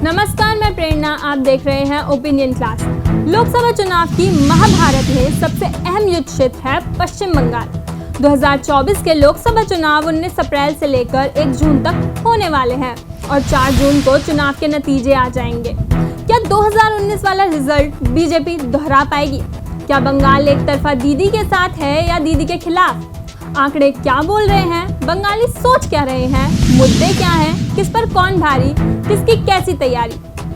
नमस्कार, मैं प्रेरणा। आप देख रहे हैं ओपिनियन क्लास। लोकसभा चुनाव की महाभारत में सबसे अहम युद्ध क्षेत्र है पश्चिम बंगाल। 2024 के लोकसभा चुनाव 19 अप्रैल से लेकर 1 जून तक होने वाले हैं और 4 जून को चुनाव के नतीजे आ जाएंगे। क्या 2019 वाला रिजल्ट बीजेपी दोहरा पाएगी? क्या बंगाल एक तरफा दीदी के साथ है या दीदी के खिलाफ? आंकड़े क्या बोल रहे हैं? बंगाली सोच क्या रहे हैं? मुद्दे क्या हैं? किस पर कौन भारी? किसकी कैसी तैयारी?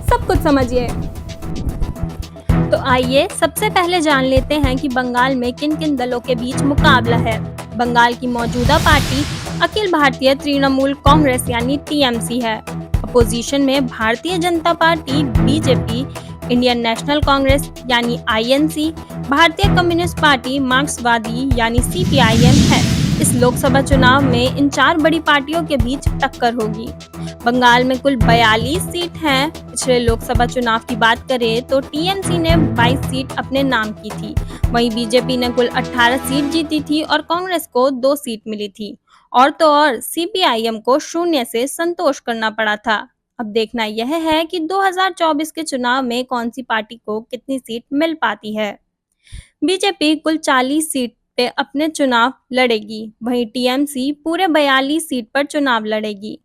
सब कुछ समझिए। तो आइए सबसे पहले जान लेते हैं कि बंगाल में किन किन दलों के बीच मुकाबला है। बंगाल की मौजूदा पार्टी अखिल भारतीय तृणमूल कांग्रेस यानी टीएमसी है। अपोजिशन में Bharatiya Janata party BJP, Indian national Congress यानी आईएनसी, भारतीय कम्युनिस्ट पार्टी मार्क्सवादी यानी सीपीआईएम है। इस लोकसभा चुनाव में इन 4 बड़ी पार्टियों के बीच टक्कर होगी। बंगाल में कुल 42 सीट हैं। पिछले लोकसभा चुनाव की बात करें तो टीएमसी ने 22 सीट अपने नाम की थी, वहीं बीजेपी ने कुल 18 सीट जीती थी और कांग्रेस को 2 सीट मिली थी। और तो और सीपीआईएम को 0 से संतोष करना पड़ा था। अब देखना यह है कि 2024 के चुनाव में कौन सी पार्टी को कितनी सीट मिल पाती है। बीजेपी कुल 40 सीट पे अपने चुनाव लड़ेगी, वहीं टीएमसी पूरे 42 सीट पर चुनाव लड़ेगी।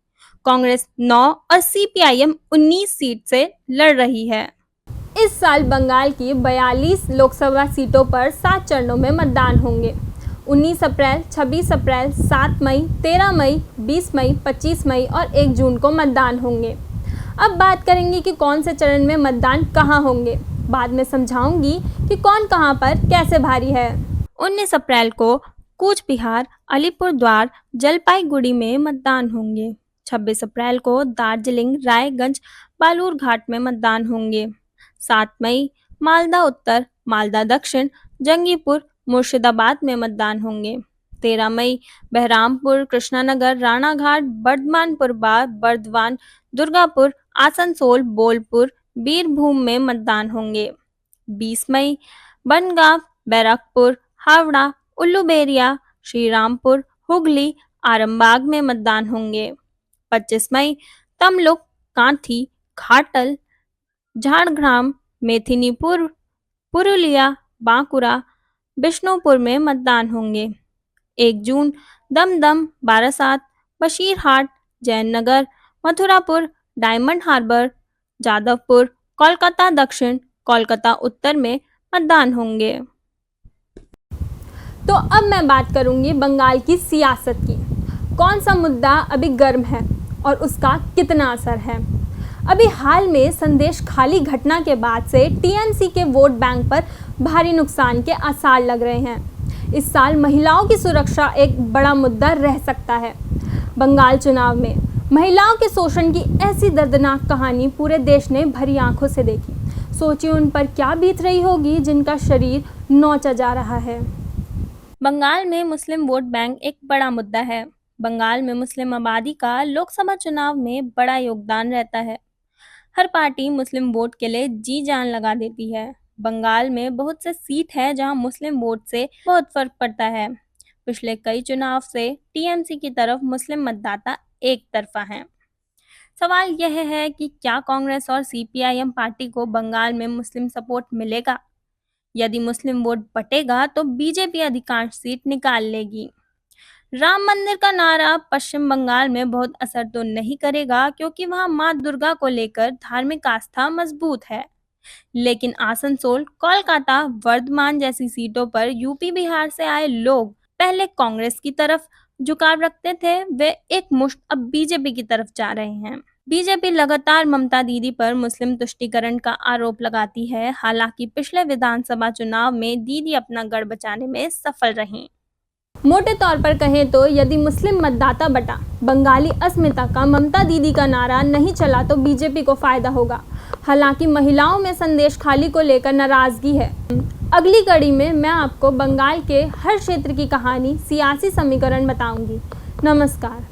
कांग्रेस 9 और सीपीआईएम 19 सीट से लड़ रही है। इस साल बंगाल की 42 लोकसभा सीटों पर 7 चरणों में मतदान होंगे। 19 अप्रैल, 26 अप्रैल, 7 मई, 13 मई, 20 मई, 25 मई और 1 जून को मतदान होंगे। अब बात करेंगे कि कौन से चरण में मतदान कहाँ होंगे। बाद में समझाऊंगी कि कौन कहाँ पर कैसे भारी है। 19 अप्रैल को कूच बिहार, अलीपुरद्वार, जलपाईगुड़ी में मतदान होंगे। 26 अप्रैल को दार्जिलिंग, रायगंज, बालूरघाट में मतदान होंगे। 7 मई मालदा उत्तर, मालदा दक्षिण, जंगीपुर, मुर्शिदाबाद में मतदान होंगे। 13 मई बहरामपुर, कृष्णानगर, राणाघाट, बर्दवान, दुर्गापुर, आसनसोल, बोलपुर, बीरभूम में मतदान होंगे। 20 मई बनगांव, बैरकपुर, हावड़ा, उल्लुबेरिया, श्रीरामपुर, हुगली, आरामबाग में मतदान होंगे। 25 मई तमलुक, कांथी, घाटल, झारग्राम, मेदिनीपुर, पुरुलिया, बांकुरा, बिष्णुपुर में मतदान होंगे। 1 जून दमदम, बारासात, बशीरहाट, जयनगर, मथुरापुर, डायमंड हार्बर, जादवपुर, कोलकाता दक्षिण, कोलकाता उत्तर में मतदान होंगे। तो अब मैं बात करूंगी बंगाल की सियासत की। कौन सा मुद्दा अभी गर्म है और उसका कितना असर है। अभी हाल में संदेश खाली घटना के बाद से टीएमसी के वोट बैंक पर भारी नुकसान के आसार लग रहे हैं। इस साल महिलाओं की सुरक्षा एक बड़ा मुद्दा रह सकता है। बंगाल चुनाव में महिलाओं के शोषण की ऐसी दर्दनाक कहानी पूरे देश ने भरी आंखों से देखी। सोचिए उन पर क्या बीत रही होगी जिनका शरीर नोचा जा रहा है। बंगाल में मुस्लिम वोट बैंक एक बड़ा मुद्दा है। बंगाल में मुस्लिम आबादी का लोकसभा चुनाव में बड़ा योगदान रहता है। हर पार्टी मुस्लिम वोट के लिए जी जान लगा देती है। बंगाल में बहुत से सीट है जहां मुस्लिम वोट से बहुत फर्क पड़ता है। पिछले कई चुनाव से टीएमसी की तरफ मुस्लिम मतदाता एक तरफा हैं। सवाल यह है कि क्या कांग्रेस और सीपीआईएम पार्टी को बंगाल में मुस्लिम सपोर्ट मिलेगा? यदि मुस्लिम वोट बटेगा तो बीजेपी अधिकांश सीट निकाल लेगी। राम मंदिर का नारा पश्चिम बंगाल में बहुत असर तो नहीं करेगा क्योंकि वहां मां दुर्गा को लेकर धार्मिक आस्था मजबूत है। लेकिन आसनसोल, कोलकाता, वर्धमान जैसी सीटों पर यूपी बिहार से आए लोग पहले कांग्रेस की तरफ झुकाव रखते थे, वे एक मुश्त अब बीजेपी की तरफ जा रहे हैं। बीजेपी लगातार ममता दीदी पर मुस्लिम तुष्टीकरण का आरोप लगाती है। हालांकि पिछले विधानसभा चुनाव में दीदी अपना गढ़ बचाने में सफल रहीं। मोटे तौर पर कहें तो यदि मुस्लिम मतदाता बटा, बंगाली अस्मिता का, ममता दीदी का नारा नहीं चला तो बीजेपी को फायदा होगा। हालांकि महिलाओं में संदेश खाली को लेकर नाराजगी है। अगली कड़ी में मैं आपको बंगाल के हर क्षेत्र की कहानी, सियासी समीकरण बताऊंगी। नमस्कार।